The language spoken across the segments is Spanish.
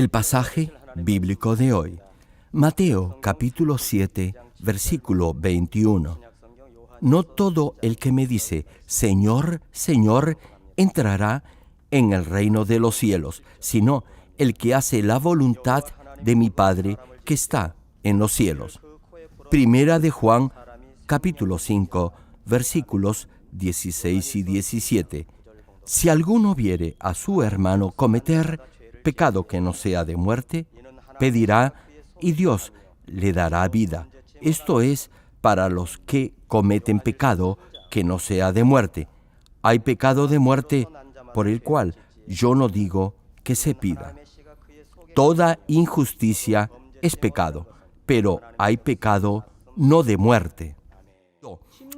El pasaje bíblico de hoy, Mateo capítulo 7, versículo 21. No todo el que me dice, Señor, Señor, entrará en el reino de los cielos, sino el que hace la voluntad de mi Padre que está en los cielos. Primera de Juan capítulo 5, versículos 16 y 17. Si alguno viere a su hermano cometer pecado que no sea de muerte, pedirá y Dios le dará vida. Esto es para los que cometen pecado que no sea de muerte. Hay pecado de muerte por el cual yo no digo que se pida. Toda injusticia es pecado, pero hay pecado no de muerte.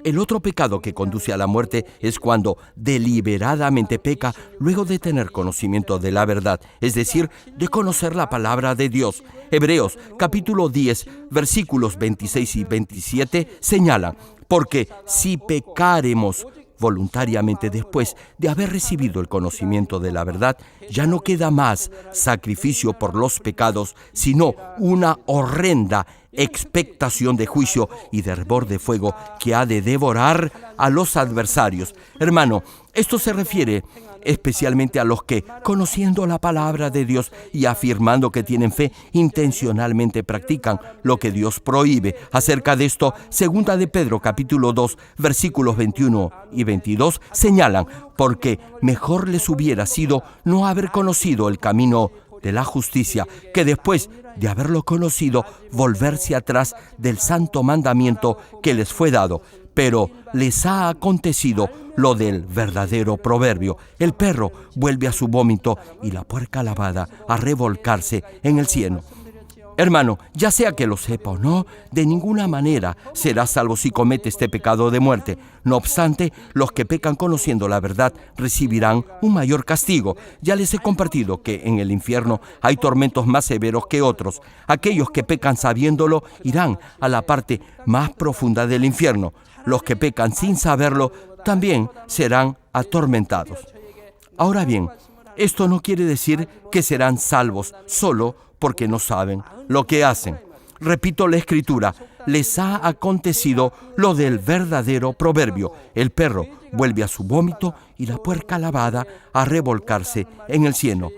El otro pecado que conduce a la muerte es cuando deliberadamente peca luego de tener conocimiento de la verdad, es decir, de conocer la palabra de Dios. Hebreos capítulo 10, versículos 26 y 27 señalan, porque si pecáremos voluntariamente después de haber recibido el conocimiento de la verdad, ya no queda más sacrificio por los pecados, sino una horrenda expectación de juicio y de hervor de fuego que ha de devorar a los adversarios. Hermano, esto se refiere especialmente a los que, conociendo la palabra de Dios y afirmando que tienen fe, intencionalmente practican lo que Dios prohíbe. Acerca de esto, segunda de Pedro capítulo 2, versículos 21 y 22 señalan, porque mejor les hubiera sido no haber conocido el camino de la justicia, que después de haberlo conocido, volverse atrás del santo mandamiento que les fue dado. Pero les ha acontecido lo del verdadero proverbio: el perro vuelve a su vómito y la puerca lavada a revolcarse en el cieno. Hermano, ya sea que lo sepa o no, de ninguna manera serás salvo si comete este pecado de muerte. No obstante, los que pecan conociendo la verdad recibirán un mayor castigo. Ya les he compartido que en el infierno hay tormentos más severos que otros. Aquellos que pecan sabiéndolo irán a la parte más profunda del infierno. Los que pecan sin saberlo también serán atormentados. Ahora bien, esto no quiere decir que serán salvos solo porque no saben lo que hacen. Repito la escritura, les ha acontecido lo del verdadero proverbio: el perro vuelve a su vómito y la puerca lavada a revolcarse en el cieno.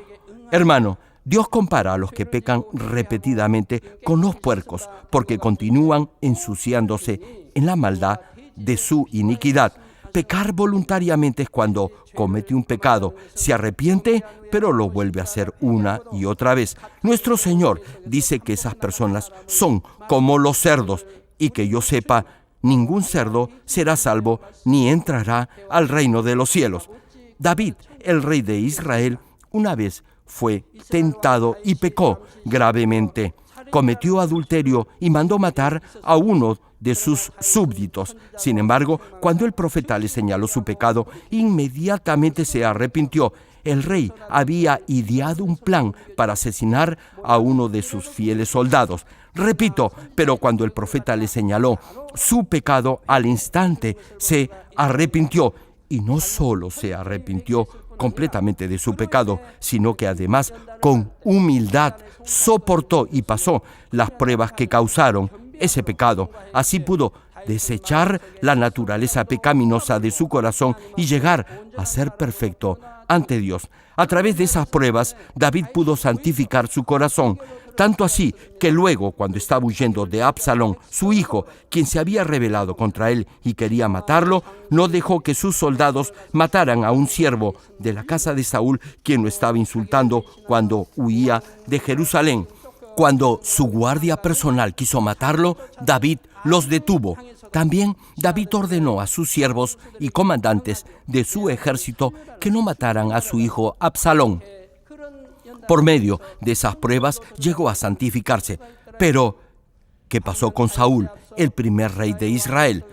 Hermano, Dios compara a los que pecan repetidamente con los puercos, porque continúan ensuciándose en la maldad de su iniquidad. Pecar voluntariamente es cuando comete un pecado, se arrepiente, pero lo vuelve a hacer una y otra vez. Nuestro Señor dice que esas personas son como los cerdos, y que yo sepa, ningún cerdo será salvo ni entrará al reino de los cielos. David, el rey de Israel, una vez fue tentado y pecó gravemente. Cometió adulterio y mandó matar a uno de sus súbditos. Sin embargo, cuando el profeta le señaló su pecado, inmediatamente se arrepintió. El rey había ideado un plan para asesinar a uno de sus fieles soldados. Repito, pero cuando el profeta le señaló su pecado, al instante se arrepintió. Y no solo se arrepintió completamente de su pecado, sino que además con humildad soportó y pasó las pruebas que causaron ese pecado. Así pudo desechar la naturaleza pecaminosa de su corazón y llegar a ser perfecto ante Dios. A través de esas pruebas, David pudo santificar su corazón, tanto así que luego, cuando estaba huyendo de Absalón, su hijo, quien se había rebelado contra él y quería matarlo, no dejó que sus soldados mataran a un siervo de la casa de Saúl, quien lo estaba insultando cuando huía de Jerusalén. Cuando su guardia personal quiso matarlo, David los detuvo. También David ordenó a sus siervos y comandantes de su ejército que no mataran a su hijo Absalón. Por medio de esas pruebas llegó a santificarse. Pero, ¿qué pasó con Saúl, el primer rey de Israel?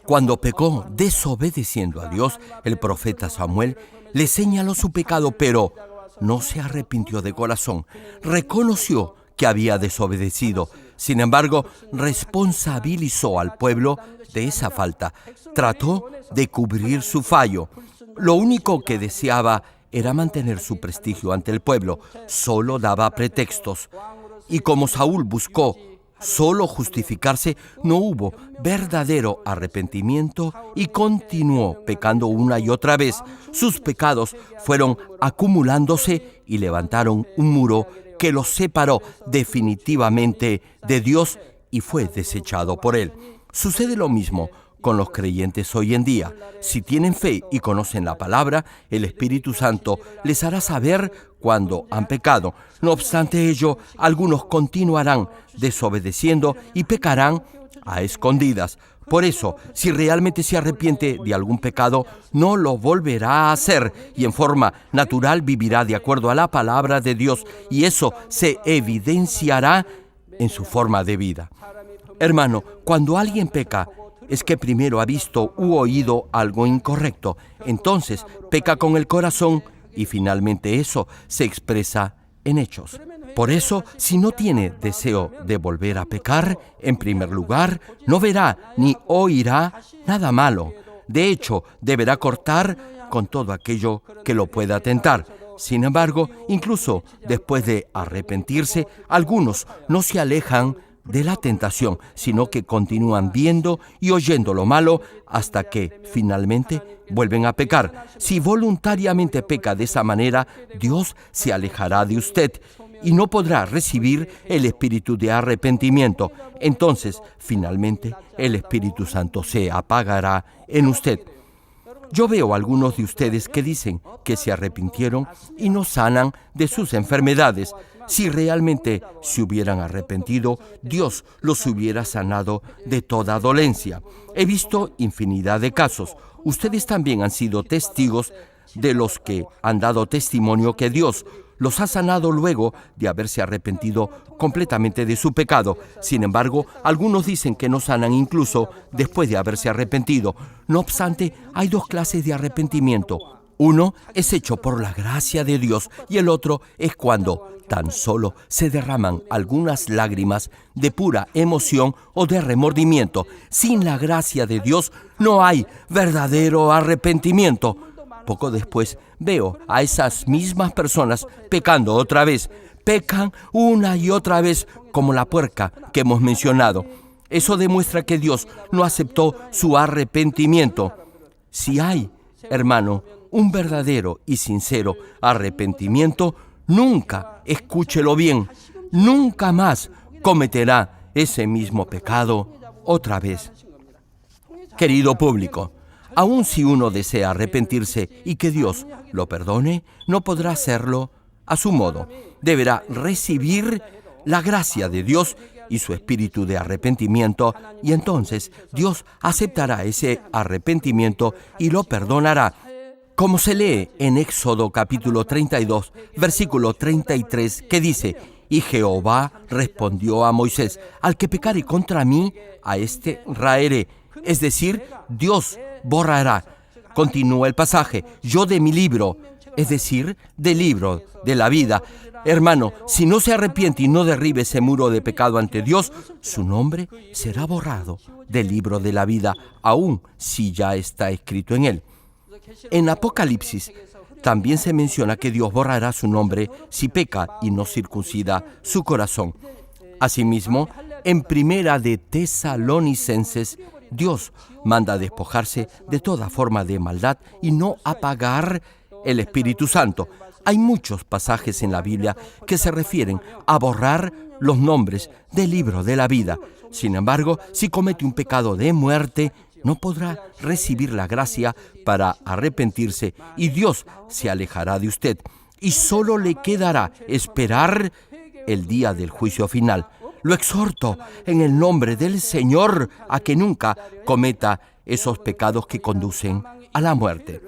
Cuando pecó desobedeciendo a Dios, el profeta Samuel le señaló su pecado, pero no se arrepintió de corazón. Reconoció que había desobedecido. Sin embargo, responsabilizó al pueblo de esa falta. Trató de cubrir su fallo. Lo único que deseaba era mantener su prestigio ante el pueblo, solo daba pretextos. Y como Saúl buscó solo justificarse, no hubo verdadero arrepentimiento y continuó pecando una y otra vez. Sus pecados fueron acumulándose y levantaron un muro que los separó definitivamente de Dios y fue desechado por Él. Sucede lo mismo con los creyentes hoy en día. Si tienen fe y conocen la palabra, el Espíritu Santo les hará saber cuando han pecado. No obstante ello, algunos continuarán desobedeciendo y pecarán a escondidas. Por eso, si realmente se arrepiente de algún pecado, no lo volverá a hacer y en forma natural vivirá de acuerdo a la palabra de Dios, y eso se evidenciará en su forma de vida. Hermano, cuando alguien peca, es que primero ha visto u oído algo incorrecto. Entonces peca con el corazón y finalmente eso se expresa en hechos. Por eso, si no tiene deseo de volver a pecar, en primer lugar, no verá ni oirá nada malo. De hecho, deberá cortar con todo aquello que lo pueda tentar. Sin embargo, incluso después de arrepentirse, algunos no se alejan de la tentación, sino que continúan viendo y oyendo lo malo hasta que finalmente vuelven a pecar. Si voluntariamente peca de esa manera, Dios se alejará de usted y no podrá recibir el espíritu de arrepentimiento. Entonces, finalmente, el Espíritu Santo se apagará en usted. Yo veo a algunos de ustedes que dicen que se arrepintieron y no sanan de sus enfermedades. Si realmente se hubieran arrepentido, Dios los hubiera sanado de toda dolencia. He visto infinidad de casos. Ustedes también han sido testigos de los que han dado testimonio que Dios los ha sanado luego de haberse arrepentido completamente de su pecado. Sin embargo, algunos dicen que no sanan incluso después de haberse arrepentido. No obstante, hay dos clases de arrepentimiento. Uno es hecho por la gracia de Dios y el otro es cuando tan solo se derraman algunas lágrimas de pura emoción o de remordimiento. Sin la gracia de Dios no hay verdadero arrepentimiento. Poco después veo a esas mismas personas pecando otra vez. Pecan una y otra vez como la puerca que hemos mencionado. Eso demuestra que Dios no aceptó su arrepentimiento. Si hay, hermano, un verdadero y sincero arrepentimiento, nunca, escúchelo bien, nunca más cometerá ese mismo pecado otra vez. Querido público, aun si uno desea arrepentirse y que Dios lo perdone, no podrá hacerlo a su modo. Deberá recibir la gracia de Dios y su espíritu de arrepentimiento, y entonces Dios aceptará ese arrepentimiento y lo perdonará. Como se lee en Éxodo capítulo 32, versículo 33, que dice: Y Jehová respondió a Moisés: al que pecare contra mí, a este raeré. Es decir, Dios borrará. Continúa el pasaje: yo de mi libro, es decir, del libro de la vida. Hermano, si no se arrepiente y no derribe ese muro de pecado ante Dios, su nombre será borrado del libro de la vida, aun si ya está escrito en él. En Apocalipsis también se menciona que Dios borrará su nombre si peca y no circuncida su corazón. Asimismo, en Primera de Tesalonicenses, Dios manda despojarse de toda forma de maldad y no apagar el Espíritu Santo. Hay muchos pasajes en la Biblia que se refieren a borrar los nombres del libro de la vida. Sin embargo, si comete un pecado de muerte, no podrá recibir la gracia para arrepentirse y Dios se alejará de usted. Y solo le quedará esperar el día del juicio final. Lo exhorto en el nombre del Señor a que nunca cometa esos pecados que conducen a la muerte.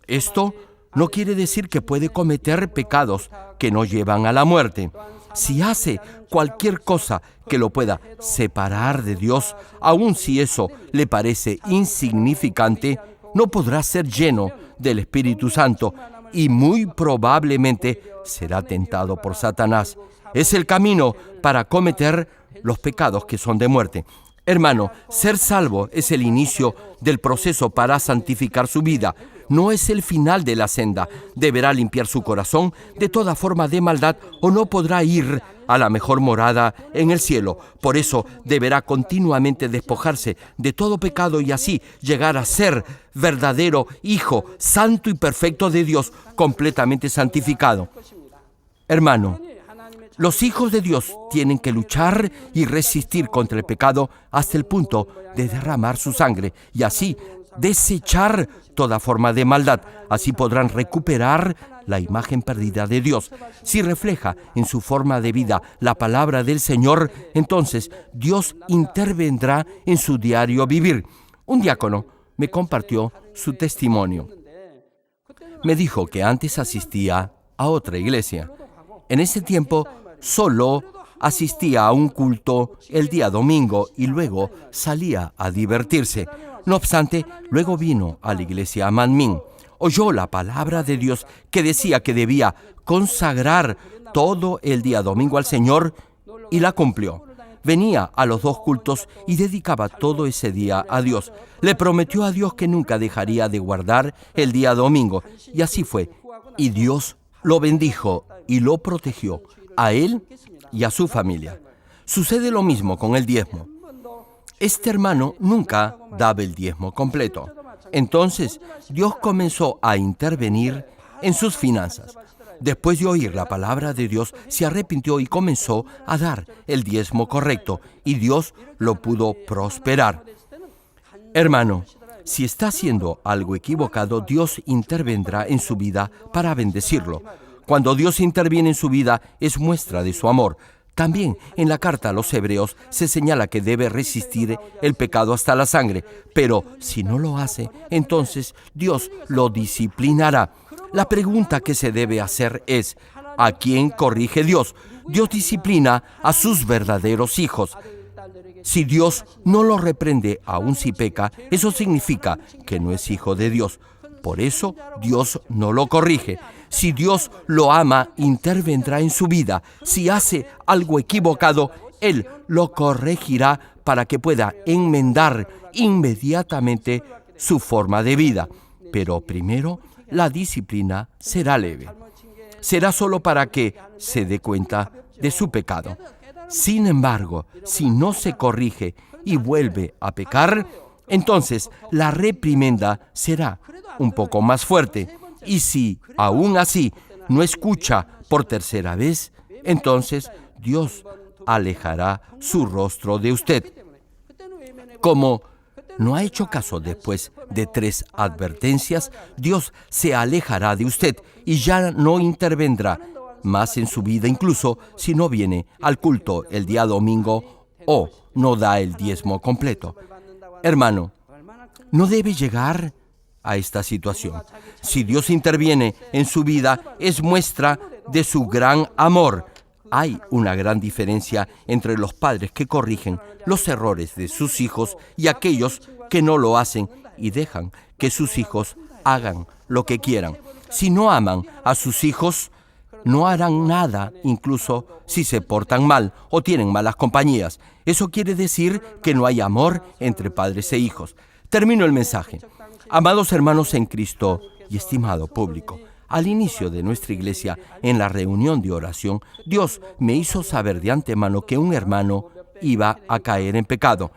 Esto no quiere decir que puede cometer pecados que no llevan a la muerte. Si hace cualquier cosa que lo pueda separar de Dios, aun si eso le parece insignificante, no podrá ser lleno del Espíritu Santo y muy probablemente será tentado por Satanás. Es el camino para cometer los pecados que son de muerte. Hermano, ser salvo es el inicio del proceso para santificar su vida, no es el final de la senda. Deberá limpiar su corazón de toda forma de maldad o no podrá ir a la mejor morada en el cielo. Por eso deberá continuamente despojarse de todo pecado y así llegar a ser verdadero hijo santo y perfecto de Dios, completamente santificado. Hermano, los hijos de Dios tienen que luchar y resistir contra el pecado hasta el punto de derramar su sangre y así desechar toda forma de maldad. Así podrán recuperar la imagen perdida de Dios. Si refleja en su forma de vida la palabra del Señor, entonces Dios intervendrá en su diario vivir. Un diácono me compartió su testimonio. Me dijo que antes asistía a otra iglesia. En ese tiempo solo asistía a un culto el día domingo y luego salía a divertirse. No obstante, luego vino a la iglesia Manmin. Oyó la palabra de Dios que decía que debía consagrar todo el día domingo al Señor y la cumplió. Venía a los 2 cultos y dedicaba todo ese día a Dios. Le prometió a Dios que nunca dejaría de guardar el día domingo. Y así fue. Y Dios lo bendijo y lo protegió a él y a su familia. Sucede lo mismo con el diezmo. Este hermano nunca daba el diezmo completo. Entonces, Dios comenzó a intervenir en sus finanzas. Después de oír la palabra de Dios, se arrepintió y comenzó a dar el diezmo correcto, y Dios lo pudo prosperar. Hermano, si está haciendo algo equivocado, Dios intervendrá en su vida para bendecirlo. Cuando Dios interviene en su vida, es muestra de su amor. También en la carta a los Hebreos se señala que debe resistir el pecado hasta la sangre, pero si no lo hace, entonces Dios lo disciplinará. La pregunta que se debe hacer es, ¿a quién corrige Dios? Dios disciplina a sus verdaderos hijos. Si Dios no lo reprende aun si peca, eso significa que no es hijo de Dios. Por eso Dios no lo corrige. Si Dios lo ama, intervendrá en su vida. Si hace algo equivocado, Él lo corregirá para que pueda enmendar inmediatamente su forma de vida. Pero primero, la disciplina será leve. Será solo para que se dé cuenta de su pecado. Sin embargo, si no se corrige y vuelve a pecar, entonces la reprimenda será un poco más fuerte. Y si aún así no escucha por tercera vez, entonces Dios alejará su rostro de usted. Como no ha hecho caso después de 3 advertencias, Dios se alejará de usted y ya no intervendrá más en su vida, incluso si no viene al culto el día domingo o no da el diezmo completo. Hermano, no debe llegar a esta situación. Si Dios interviene en su vida, es muestra de su gran amor. Hay una gran diferencia entre los padres que corrigen los errores de sus hijos y aquellos que no lo hacen y dejan que sus hijos hagan lo que quieran. Si no aman a sus hijos, no harán nada, incluso si se portan mal o tienen malas compañías. Eso quiere decir que no hay amor entre padres e hijos. Termino el mensaje. Amados hermanos en Cristo y estimado público, al inicio de nuestra iglesia, en la reunión de oración, Dios me hizo saber de antemano que un hermano iba a caer en pecado.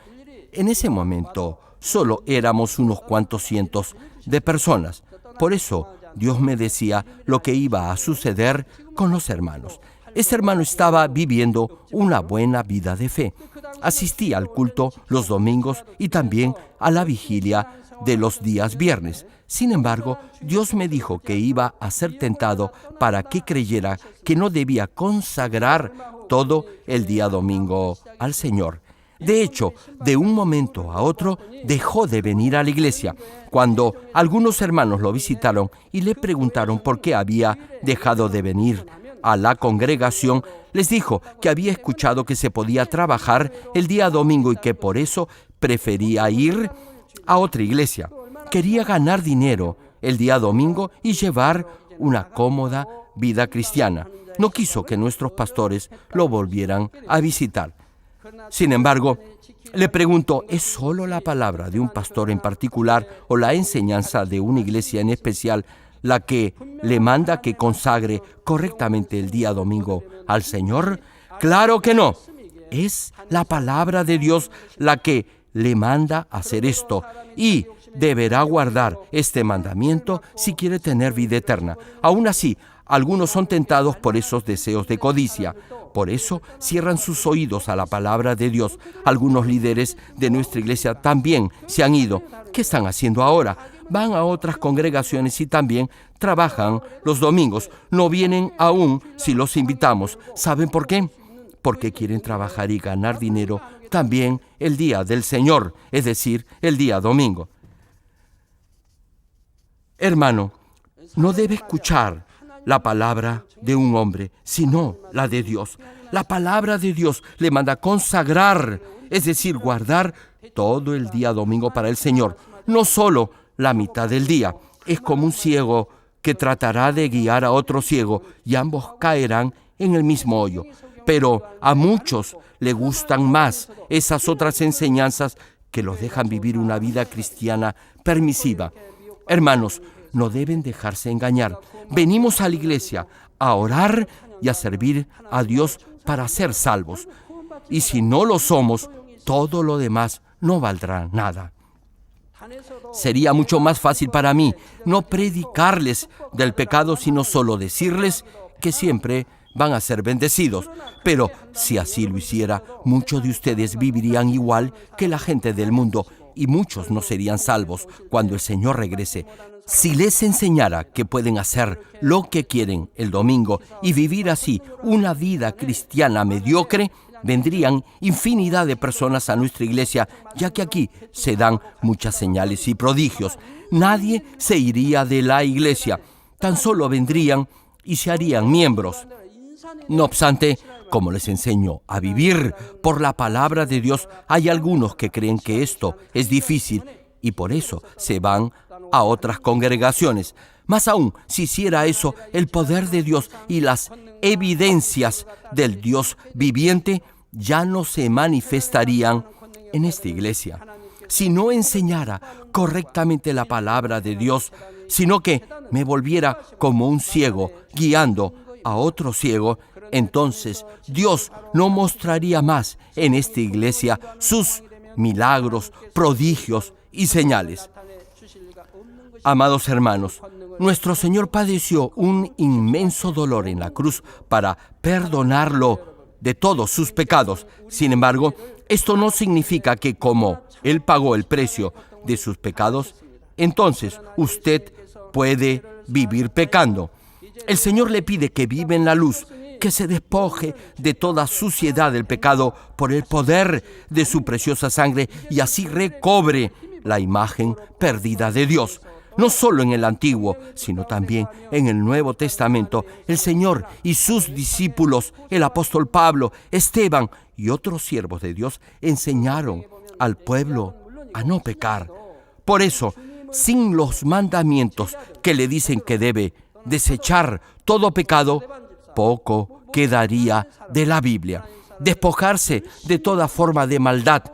En ese momento, solo éramos unos cuantos cientos de personas. Por eso, Dios me decía lo que iba a suceder con los hermanos. Este hermano estaba viviendo una buena vida de fe. Asistía al culto los domingos y también a la vigilia de los días viernes. Sin embargo, Dios me dijo que iba a ser tentado para que creyera que no debía consagrar todo el día domingo al Señor. De hecho, de un momento a otro, dejó de venir a la iglesia. Cuando algunos hermanos lo visitaron y le preguntaron por qué había dejado de venir a la congregación, les dijo que había escuchado que se podía trabajar el día domingo y que por eso prefería ir a otra iglesia. Quería ganar dinero el día domingo y llevar una cómoda vida cristiana. No quiso que nuestros pastores lo volvieran a visitar. Sin embargo, Le pregunto, ¿es solo la palabra de un pastor en particular o la enseñanza de una iglesia en especial la que le manda que consagre correctamente el día domingo al Señor? Claro que no. Es la palabra de Dios la que le manda hacer esto y deberá guardar este mandamiento si quiere tener vida eterna. Aún así, algunos son tentados por esos deseos de codicia. Por eso cierran sus oídos a la palabra de Dios. Algunos líderes de nuestra iglesia también se han ido. ¿Qué están haciendo ahora? Van a otras congregaciones y también trabajan los domingos. No vienen aún si los invitamos. ¿Saben por qué? Porque quieren trabajar y ganar dinero también el día del Señor, es decir, el día domingo. Hermano, no debe escuchar la palabra de un hombre, sino la de Dios. La palabra de Dios le manda consagrar, es decir, guardar todo el día domingo para el Señor, no solo la mitad del día. Es como un ciego que tratará de guiar a otro ciego y ambos caerán en el mismo hoyo. Pero a muchos le gustan más esas otras enseñanzas que los dejan vivir una vida cristiana permisiva. Hermanos, no deben dejarse engañar. Venimos a la iglesia a orar y a servir a Dios para ser salvos. Y si no lo somos, todo lo demás no valdrá nada. Sería mucho más fácil para mí no predicarles del pecado, sino solo decirles que siempre van a ser bendecidos. Pero si así lo hiciera, muchos de ustedes vivirían igual que la gente del mundo y muchos no serían salvos cuando el Señor regrese. Si les enseñara que pueden hacer lo que quieren el domingo y vivir así una vida cristiana mediocre, vendrían infinidad de personas a nuestra iglesia, ya que aquí se dan muchas señales y prodigios. Nadie se iría de la iglesia, tan solo vendrían y se harían miembros. No obstante, como les enseño a vivir por la palabra de Dios, hay algunos que creen que esto es difícil y por eso se van a otras congregaciones. Más aún, si hiciera eso, el poder de Dios y las evidencias del Dios viviente ya no se manifestarían en esta iglesia. Si no enseñara correctamente la palabra de Dios, sino que me volviera como un ciego guiando a otro ciego, entonces Dios no mostraría más en esta iglesia sus milagros, prodigios y señales. Amados hermanos, nuestro Señor padeció un inmenso dolor en la cruz para perdonarlo de todos sus pecados. Sin embargo, esto no significa que como Él pagó el precio de sus pecados, entonces usted puede vivir pecando. El Señor le pide que viva en la luz, que se despoje de toda suciedad del pecado por el poder de su preciosa sangre y así recobre la imagen perdida de Dios. No solo en el Antiguo, sino también en el Nuevo Testamento, el Señor y sus discípulos, el apóstol Pablo, Esteban y otros siervos de Dios enseñaron al pueblo a no pecar. Por eso, sin los mandamientos que le dicen que debe desechar todo pecado, poco quedaría de la Biblia. Despojarse de toda forma de maldad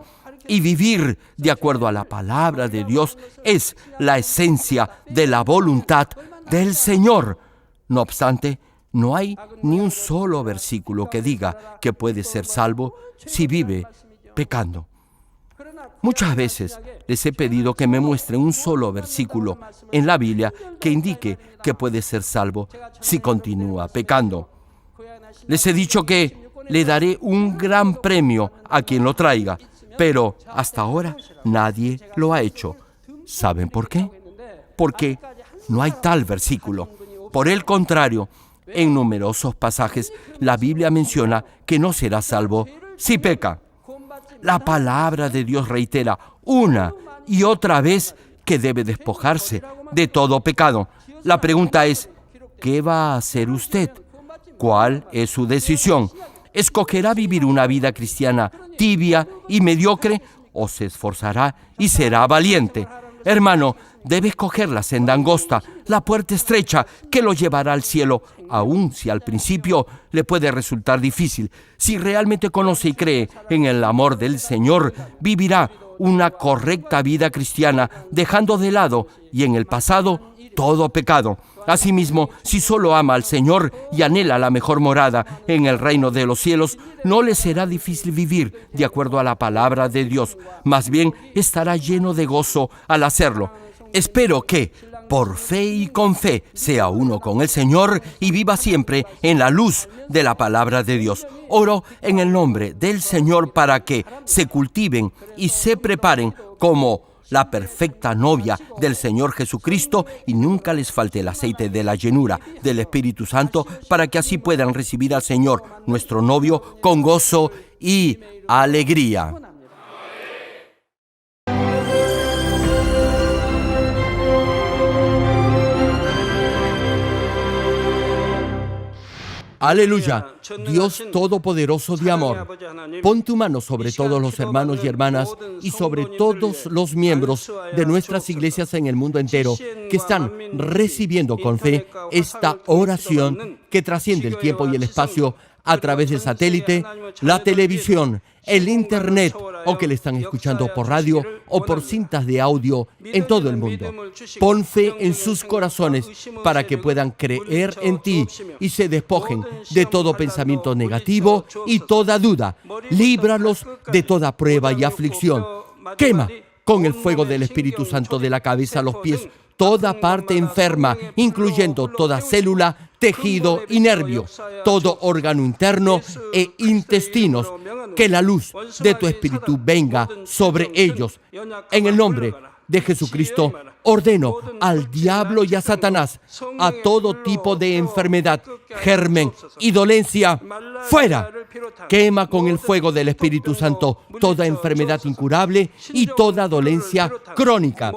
y vivir de acuerdo a la palabra de Dios es la esencia de la voluntad del Señor. No obstante, no hay ni un solo versículo que diga que puede ser salvo si vive pecando. Muchas veces les he pedido que me muestren un solo versículo en la Biblia que indique que puede ser salvo si continúa pecando. Les he dicho que le daré un gran premio a quien lo traiga, pero hasta ahora nadie lo ha hecho. ¿Saben por qué? Porque no hay tal versículo. Por el contrario, en numerosos pasajes la Biblia menciona que no será salvo si peca. La palabra de Dios reitera una y otra vez que debe despojarse de todo pecado. La pregunta es, ¿qué va a hacer usted? ¿Cuál es su decisión? ¿Escogerá vivir una vida cristiana tibia y mediocre o se esforzará y será valiente? Hermano, debes coger la senda angosta, la puerta estrecha que lo llevará al cielo, aun si al principio le puede resultar difícil. Si realmente conoce y cree en el amor del Señor, vivirá una correcta vida cristiana, dejando de lado y en el pasado todo pecado. Asimismo, si solo ama al Señor y anhela la mejor morada en el reino de los cielos, no le será difícil vivir de acuerdo a la palabra de Dios. Más bien, estará lleno de gozo al hacerlo. Espero que, por fe y con fe, sea uno con el Señor y viva siempre en la luz de la palabra de Dios. Oro en el nombre del Señor para que se cultiven y se preparen como la perfecta novia del Señor Jesucristo y nunca les falte el aceite de la llenura del Espíritu Santo para que así puedan recibir al Señor, nuestro novio, con gozo y alegría. Aleluya, Dios Todopoderoso de amor, pon tu mano sobre todos los hermanos y hermanas y sobre todos los miembros de nuestras iglesias en el mundo entero que están recibiendo con fe esta oración que trasciende el tiempo y el espacio a través del satélite, la televisión, el internet o que le están escuchando por radio o por cintas de audio en todo el mundo. Pon fe en sus corazones para que puedan creer en ti y se despojen de todo pensamiento negativo y toda duda. Líbralos de toda prueba y aflicción. Quema con el fuego del Espíritu Santo de la cabeza a los pies toda parte enferma, incluyendo toda célula, tejido y nervio, todo órgano interno e intestinos. Que la luz de tu Espíritu venga sobre ellos. En el nombre de Jesucristo, ordeno al diablo y a Satanás, a todo tipo de enfermedad, germen y dolencia, fuera. Quema con el fuego del Espíritu Santo toda enfermedad incurable y toda dolencia crónica.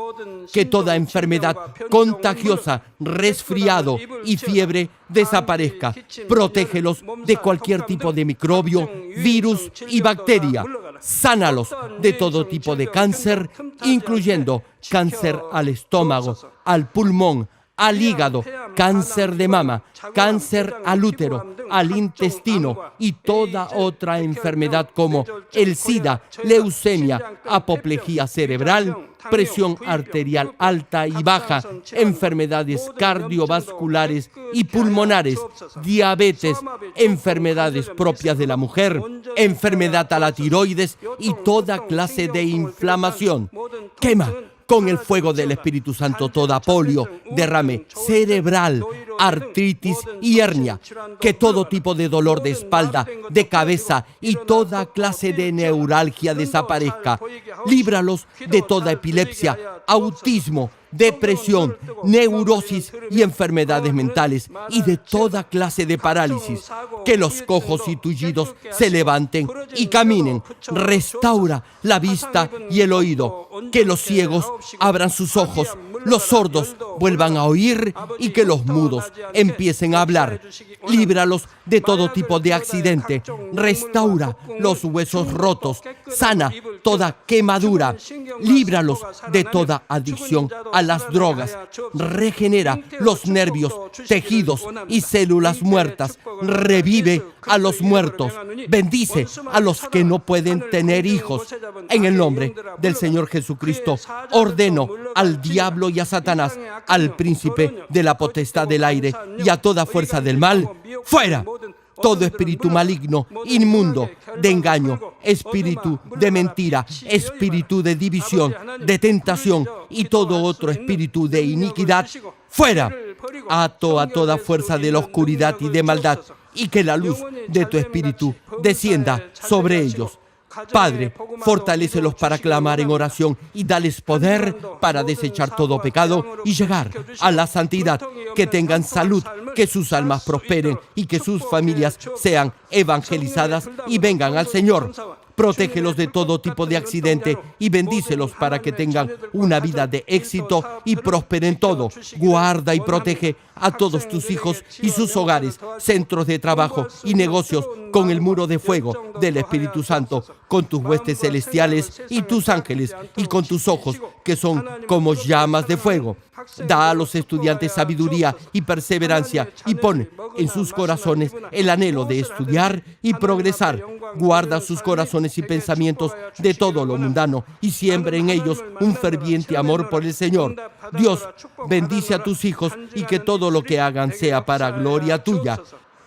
Que toda enfermedad contagiosa, resfriado y fiebre desaparezca. Protégelos de cualquier tipo de microbio, virus y bacteria. Sánalos de todo tipo de cáncer, incluyendo cáncer al estómago, al pulmón, al hígado, cáncer de mama, cáncer al útero, al intestino y toda otra enfermedad como el SIDA, leucemia, apoplejía cerebral, presión arterial alta y baja, enfermedades cardiovasculares y pulmonares, diabetes, enfermedades propias de la mujer, enfermedad a la tiroides y toda clase de inflamación. Quema con el fuego del Espíritu Santo toda polio, derrame cerebral, artritis y hernia. Que todo tipo de dolor de espalda, de cabeza y toda clase de neuralgia desaparezca. Líbralos de toda epilepsia, autismo, depresión, neurosis y enfermedades mentales y de toda clase de parálisis. Que los cojos y tullidos se levanten y caminen. Restaura la vista y el oído. Que los ciegos abran sus ojos, los sordos vuelvan a oír y que los mudos empiecen a hablar. Líbralos de todo tipo de accidente. Restaura los huesos rotos. Sana toda quemadura. Líbralos de toda adicción a las drogas. Regenera los nervios, tejidos y células muertas. Revive a los muertos. Bendice a los que no pueden tener hijos. En el nombre del Señor Jesucristo, ordeno al diablo y a Satanás, al príncipe de la potestad del aire y a toda fuerza del mal, fuera. Todo espíritu maligno, inmundo, de engaño, espíritu de mentira, espíritu de división, de tentación y todo otro espíritu de iniquidad, fuera. Ato a toda fuerza de la oscuridad y de maldad y que la luz de tu espíritu descienda sobre ellos. Padre, fortalécelos para clamar en oración y dales poder para desechar todo pecado y llegar a la santidad. Que tengan salud, que sus almas prosperen y que sus familias sean evangelizadas y vengan al Señor. Protégelos de todo tipo de accidente y bendícelos para que tengan una vida de éxito y prosperen todo. Guarda y protege a todos tus hijos y sus hogares, centros de trabajo y negocios con el muro de fuego del Espíritu Santo, con tus huestes celestiales y tus ángeles y con tus ojos que son como llamas de fuego. Da a los estudiantes sabiduría y perseverancia y pon en sus corazones el anhelo de estudiar y progresar. Guarda sus corazones y pensamientos de todo lo mundano y siembra en ellos un ferviente amor por el Señor. Dios, bendice a tus hijos y que todo lo que hagan sea para gloria tuya.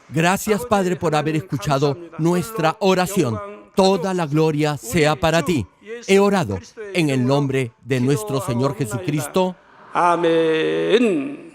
Gracias, Padre, por haber escuchado nuestra oración. Toda la gloria sea para ti. He orado en el nombre de nuestro Señor Jesucristo. 아멘.